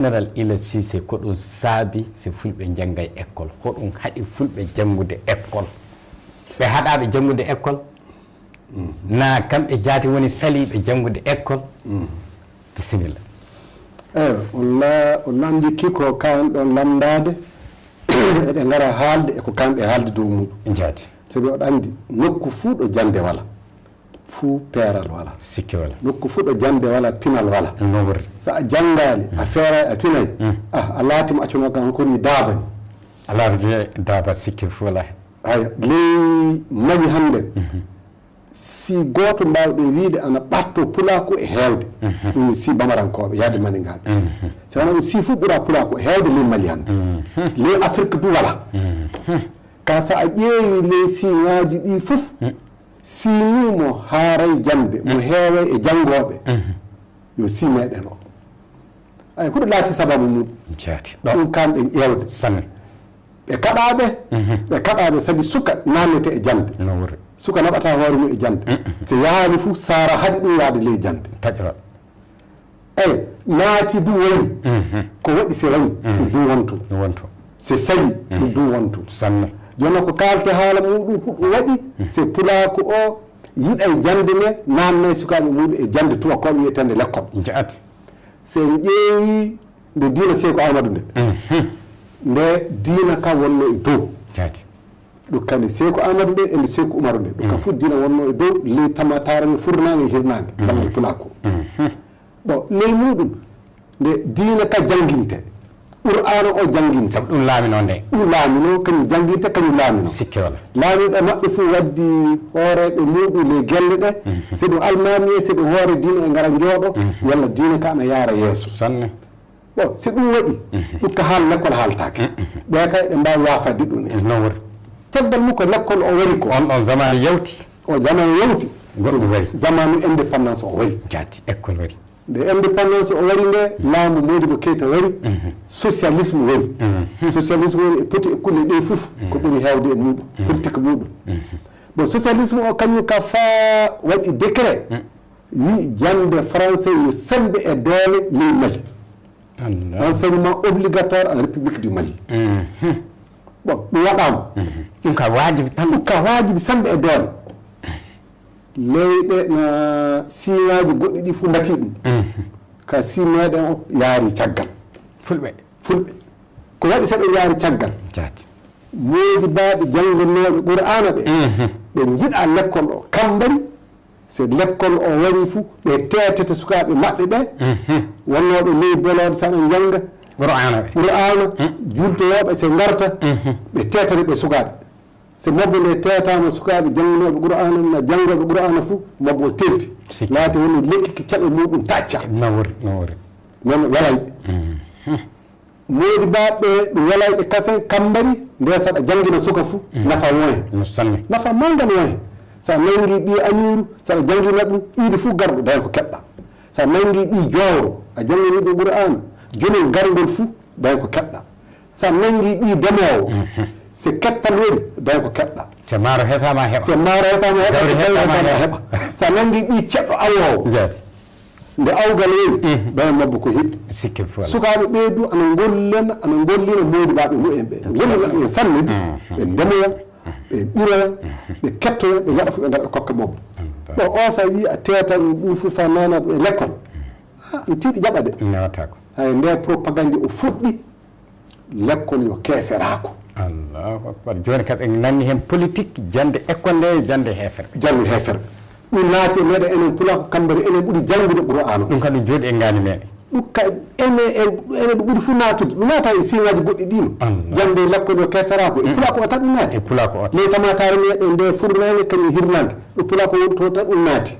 général Ila Cissé ko ɗum saabi so fulɓe janggay école hoɗum haɗi fulɓe janngude école ɓe haɗaɓe janngude école na kamɓe jaati woni saliɓe janngude école bisimilla on namdiki ko kawan ɗon lamdade eɗe gara haalde eko kamɓe haalde dow muɗum jaati sabi oɗo andi nokku fuu ɗo jande wala fuu peeral wala sikki wala nokku fuu ɗo jande wala pinal wala no wori so a janngani a feeray a pinay a laatima accuno kam koni daabani a laata daaba sikki fuu wala aya ley maƴi hannde si gooto mbawɗe wiide ana ɓatto pulaku e heewde ɗum si bamarankoɓe yaade manigaɓe so wona ɗum si fof ɓuura pulaku e heewde ley mali hannde ley afrique du wala ka so a ƴeewi ley siŋaji ɗi fof sini mo haaray jande mo heeway e janngoɓe yo si meɗen o ay huɗo laati sababu muɗum jaati ɗum kamɓe ƴeewde sanne ɓe kaɗaɓe sabi suka namete e jande no wori suka naɓata hoore mum e jande so yaani fuu sara haɗi ɗum yaade ley jande taƴora eyi naati du woni ko waɗi se wañi ɗum du wonto wonto se sali ɗum du wonto sanne jonno ko kalte haala muɗum huɗo waɗi se pulaako o yiɗay jande me namne sukaɓe muɗum e jande tubakoɓe wiyetende l'école jaati se ƴeewi nde diina Seeko Amadou nde diina ka wonno e dow jaati ɗum kadi Seeko Amadou nde e nde Seeko Umaru nde ɗum kam fof diina wonno e dow ley tamataraɓe furnage e hirnage ballal pulaako bon ley muɗum nde diina ka jangguinte qur'ana o jangguinte sabu ɗum laamino nde ɗum laamino kañum jangguinte kañum laamino sikki wala laamiɗo maɓɓe fof waddi hooreɓe muɗum ley gelle ɗe si ɗum almami e si ɗum hoore diina e gara jooɗo walla diina ka ana yaara yeeso sanne bon si ɗum waɗi ɗum ko haal l'école haaltake ɓe kay ɗe mbawi yaafadde ɗum en no wori teddal mum ko l'école o wari ko on ɗon zamanu yawti o jamanu yawti goɗɗum wari zamanu indépendance o wari jaati école wari nde indépendance o wari nde laamu Modibo Keïta wari socialisme wari socialisme wari e poti e kulle ɗe fof ko ɓuri heewde e muɗum politique muɗum bon socialisme o kañum ka faa waɗi décret wi jande français yo sembe e doole ley Mali enseignement obligatoire en république du Mali bon ɗum waɗama ɗum ka wajibi tan ɗum ka wajibi sembe e doole leyɗe na siŋaji goɗɗi ɗi fof mbati ɗum ka si meɗen o yaari caggal fulɓe ko waɗi saɗe yaari caggal jaati moodi baaɓe jannganoɓe qur'ana ɓe ɓe jiɗa l'école o kambari so l'école o wari fuu ɓe tetete sukaɓe maɓɓe ɓe wonnoɓe ley bolode saɗa jangga qur'ana jultoyoɓe se garta ɓe tetete ɓe sukaɓe so mobbo nde tetama sukaɓe jangganoɓe qur'ana na janggoɓe qur'ana fuu mobbo o telti laati woni lekki keɓe muɗum tacca no wori non welayɓe moodi baɓɓe ɗum welayɓe kasen kambari nde saɗa janggina suka fuu nafa wohen sanne nafa mangan wohen sa nangi ɓi amiru saɗa janggina ɗum iidi fuu garɗo dañ ko keɓɗa sa nangi ɓi jowro a janggini ɗum qur'ana jonol gargol fuu dañ ko keɓɗa sa nangi ɓi demowo so kettal woni dañ ko keɓɗa so maaro hesama heɓa heɓa sa nangi ɓi ceɗɗo awowo jaati nde awgal woni dañ mabbo ko hiɓɓi sikki fo sukaɓe ɓeydu ana gollina moodi baɓe mumen ɓe gollina ɓe sanne ɓe ndemoya ɓe ɓiroya ɓe kettoya ɓe gaɗa fof ɓe gaɗa kokka mabbo bon o sa wi a teta ɗum fof fa nana ɗum e l'école an tiiɗi jaɓa de nawata ko hay nde propagande o fuɗɗi l'école yo keeferako allahu akbar joni kadi en nanni hen politique jande école nde jande heeferɓe ɗum naati meɗen enen pulako kambari enen ɓuuri janngude qur'ana ɗum kadi jooɗi e ngani meɗen ɗum ka enen ɗo ɓuuri fof natude ɗum naata e siŋaji goɗɗi ɗino jande l'école o keferako e pulako o tan ɗum naati ley tamatare meɗen nde furnage kañum hirnande ɗo pulako woni to tan ɗum naati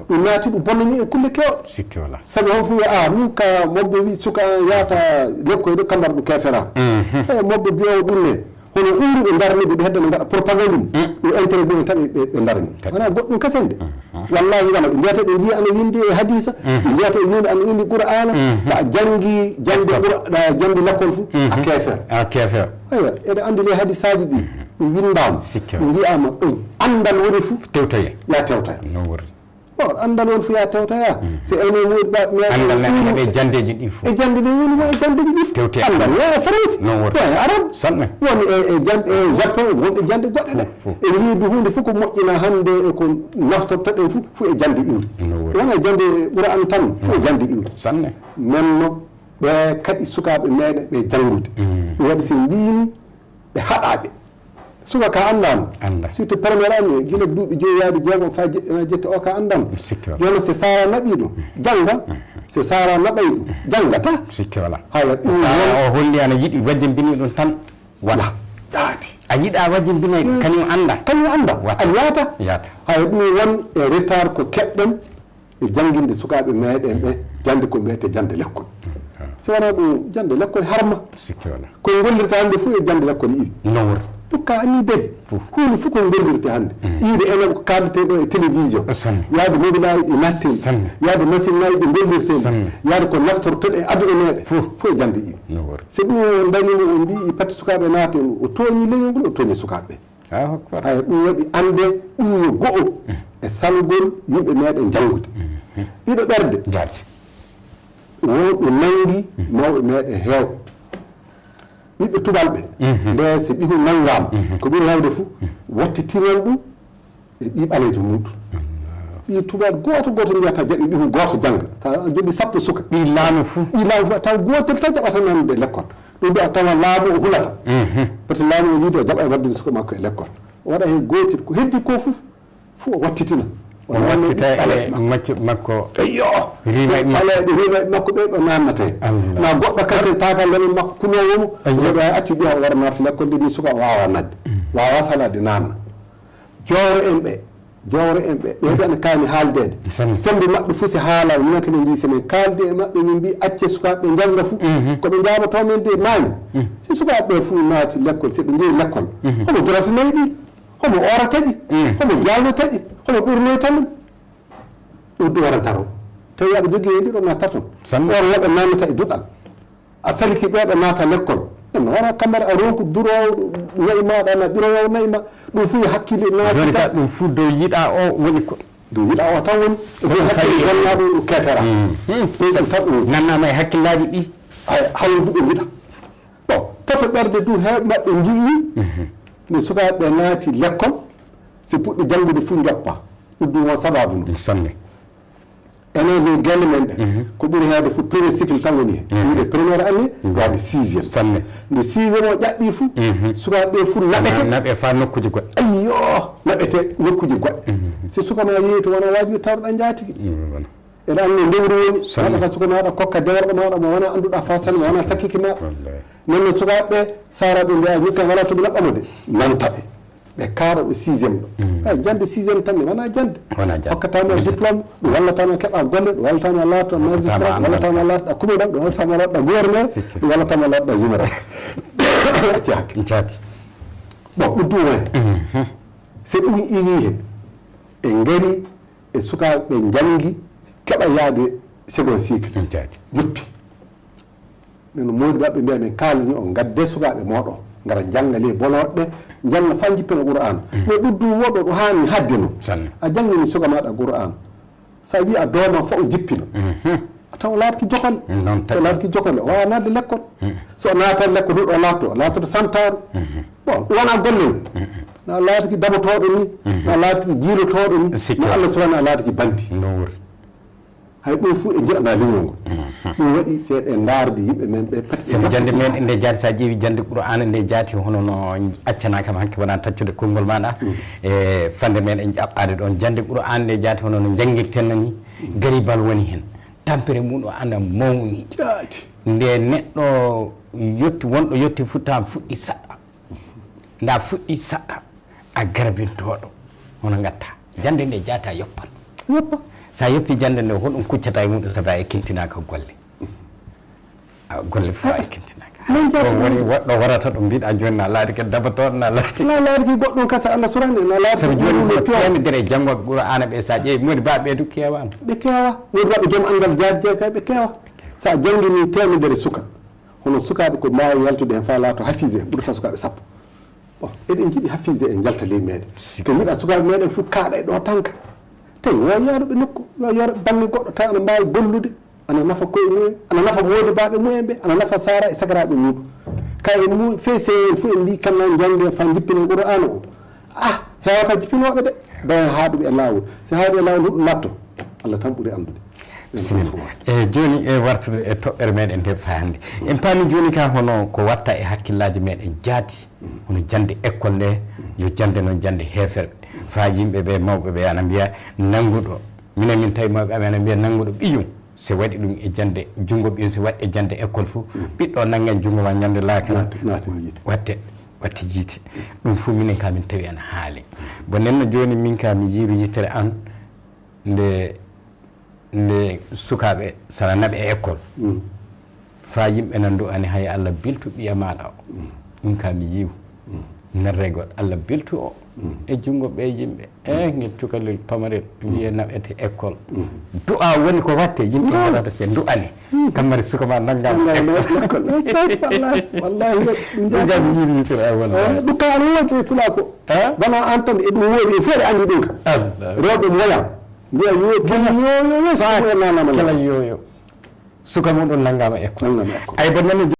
ɗum naati ɗum bonnani e kulle kewɗe sikki wala sabi on fof wi a ɗum ka mobbo wi suka yahata l'école ɗo kambara ɗum keferako e mobbo biyowo ɗum ne hono ɓuuri ɓe darniɓe ɓe hedda ɓe gaɗa propagande mum ɗo intérêt mumen tan ɓe darni wona goɗɗum kasende wallahi wona ɓe mbiyata ɓe jiya ana windi e hadisa ɓe mbiyata ɓe windi ana windi qur'ana so a jangi jande l'école fou a kefer aya eɗe andi le hadisaji ɗi ɗum windama ɗum wiyama ɗum andal woni fou tewtoye ya tewtoya andal won fu ya tewtaya so ene muɗɗa andal neɗɗo e jandeji ɗi fof e jande ɗi woni mo e jandeji ɗi tewte andal wa france wa arab sanne woni e jande e japon wonɓe jande goɗɗe ɗe e yiidu hunde fof ko moƴƴina hande e ko naftorto ɗen fof e jande iwde wona jande ɓura an tan fof e jande iwde sanne menno ɓe kadi sukaɓe meɗen ɓe janngude ɗum waɗi so mbimi ɓe haɗaɓe subaka andama surtout premiére année guila duuɓi joyi jeegom fa jetti o ka andama joni so sara naɓi ɗum jangga so sara naɓay ɗum janggata sikki wala haya ɗum sara o holli ana yiiɗi wajjimbini ɗum tan waɗa yaati a yiiɗa wajjimbinoy kañum anda a yaata haya ɗum won e retard ko keɓɗen e jangguinde sukaɓe meɗen ɓe jande ko mbiyete jande lekkol so wona ɗum jande lekkol harma sikki wala koye gollirta hannde fof e jande lekkol iwi nowor dukka anni de hunde fof koye gollirte hannde iide enen ko kaldete ɗo e télévision yaade mobile aji ɗi nattin yaade machine ngaji ɗi gollirten yaade ko naftortoɗe e aduna meɗen fof e jande iwi so ɗum dañimo o mbi patti sukaɓe naate o tooñi leñol ngol o tooñi sukaɓeɓe haya ɗum waɗi ande ɗum yo go'o e salgol yimɓe meɗen janngude ɗiɗo ɓerde wonɓe nangi mawɓe meɗen heewɓe ɓiɓɓe tubalɓe nde so ɓihu nanngama ko ɓuri hewde fuu wattitiran ɗum e ɓi ɓalejo muɗum ɓi tubal goto mbiyata jaɓi ɓihu goto jangga ta joɓi sappo suka ɓi laamu fuu taw gotel tan jaɓata nande l'école ɗum mbi a tawa laamu o hulata par ce que laamu o wiide o jaɓa e waddude suka makko e l'école o waɗa hen gotel ko heddi ko fof o wattitina wattita e maccu makko eyo aleɗe rimaɓe makko ɓe ɗo nannate ma goɗɗo kase takallemen makko kunowomo oɗo hay accu ɓiya o wara narta l'école nde ni suka wawa nadde wawa salade nanna jowre en ɓe ɓeɗo ene kaani haaldede sembe maɓɓe fof si haala minen kene jii semen kaalde e maɓɓe min mbi acce sukaɓe jangga fuu koɓe jaɓato men de maani si sukaɓe fuu naati l'école si ɓe jeeyi l'école homo drasinayi ɗi homo orataɗi homo jalnotaɗi homo ɓurnoytamen ɗum ɗum wara daro tawi aɗa jogui hen ɗiɗo natta toon oro woɓe namita e duɗal a saliki ɓeɗo naata l'école no wona kamɓere a ronku durowo nayi maɗa na ɓirowo nayi ma ɗum fuu hakkille joni ka ɗum fuu dow yiiɗa o woni ko dow yiiɗa o tan woni hakkille gonnaɗo ɗum kefera ɗum tan ɗum nannama e hakkillaji ɗi hawdu ɓe jiɗa bon toto ɓerde du heɓe maɓɓe jii nde sukaɓe naati l'école si puɗɗi janngude fuu joppa ɗum ɗum won sababu ndu sanne enen de gelle men ɗe ko ɓuri heewde fof premier cycle tan woni hen wiide premiére année waade sixiéme sanne nde sixiéme o ƴaɓɓi fuu sukaɓe ɓe fuu naɓe fa nokkuji goɗɗe ayyo naɓete nokkuji goɗɗe si sukama yeeyi to wona wajibi tawɗa jaatigui eɗa anndi ndewri woni waɗata suka maɗa kokka deworɗo maɗa mo wona annduɗa fa sanne mo wona sakkiki maɗa nonno sukaɓeɓe saraɓe mbiya ñukka wala toɓe naɓɓamo de nantaɓe ɓe kaara ɗo sixiéme ɗo jande sixiéme tan ne wona jande hokkatama diplôme ɗum wallatama keeɓa golle ɗum wallatama laata magistrat ɗum wallatama laataɗa commandant ɗum wallatama laataɗa gouverneur ɗum wallatama laataɗa général acci hakke jaati bon ɗum ɗum hen so ɗum iwi hen ɓe gaari e sukaɓe jangi keɓa yaade second cycle yoppi neno modi maɓɓe mbiya min kalani o gadde sukaɓe moɗo gara jangga le boloɗɗe jangga fa jippena qur'an mais ɗuddu woɗo ɗo hani hadde no a jangini suka maɗa qur'an sa wi a dooma fo o jippina a taw laatki jokole so laatki jokole o wawa nadde l'école so naatan l'école huɗo laatto laatoto santaru bon wona gollel na laatiki dabotoɗo ni na laatiki jiilotoɗo ni no Allah subahana a laatiki bandi hay ɗum fuu e jiɗaɗa leñol ngol ɗum waɗi seeɗa e darde yimɓe men ɓe sabu jande men nde jaati sa ƴeewi jande qur'ana nde jaati hono no accana kam hanke wona taccude konngol maɗa e fande men e ƴaɓɓade ɗon jande qur'ana nde jaati hono no jangguirtenno ni garibal woni hen tampere mum o anda mawni nde neɗɗo yetti wonɗo yetti futtama fuɗɗi saɗɗa nda fuɗɗi saɗɗa a garbintoɗo hono gatta jande nde jaata yoppat sa yoppi jande nde hoɗum kuccata e muɗum sabu a ekkintinaka golle golle fof a ekkintinaka woni woɗɗo warata ɗum mbiɗa joni na laati ke dabatoɗo na laati goɗɗum kasa Allah surande na laati sabu joni temedere e janggoɓe qur'ana ɓe sa ƴeewi modi baɓe ɓeedu kewano ɓe kewa wodi waɓe joom angal jaati jeey kay ɓe kewa sa jangguini temedere suka hono sukaɓe ko mbawi yaltude hen fa laato hafize ɓurata sukaɓe sappo bon eɗen jiiɗi hafize en jalta ley meɗen ko jiiɗa sukaɓe meɗen fof kaaɗa e ɗo tanka tawi wo yaaruɓe nokku yo yara bange goɗɗo taw ana mbawi gollude ana nafa koye mumen ana nafa modibaɓe mumen ɓe ana nafa sara e sakaraɓe muɗum kay mu feese fof en mbi kamna jangde fa jippinen qur'ana o hewata jippinoɓe de dawa haaɗuɓe e lawol so haaɗi e lawol huɗum natto Allah tan ɓuuri andude joni e wartude e toɓɓere meɗen nde fa hannde en paami joni ka hono ko watta e hakkillaji meɗen jaati hono jande école nde yo jande noon jande heeferɓe fa yimɓe ɓe mawɓe ɓe ana mbiya nannguɗo minen min tawi mawɓe amen ana mbiya nannguɗo ɓiyum so waɗi ɗum e jande junngo ɓiyum so waɗi e jande école fof ɓiɗɗo nanggen junngo ma ñande laakara watte jiite ɗum fof minen ka min tawi ana haali bo nenno joni min ka mi jiiru yittere an nde sukaɓe sana naɓe e école fa yimɓe nandu ani hay Allah biltu ɓiya maɗa o ɗum ka mi yiw nerre goɗɗo Allah biltu o e junngo ɓe yimɓe ngel cukalel pamarel wiye naɓete école du'a woni ko watte yimɓe waɗata se du'ani kammari sukama nanggama wallahi ɗum jami yiritere a walla ɗum ka ana wonke pula ko wona an tan e ɗum woodi e fof ɗe andi ɗum ka rewɓe moya mbiya yo kela yoyo suka mum ɗon nanggama école ay bo nani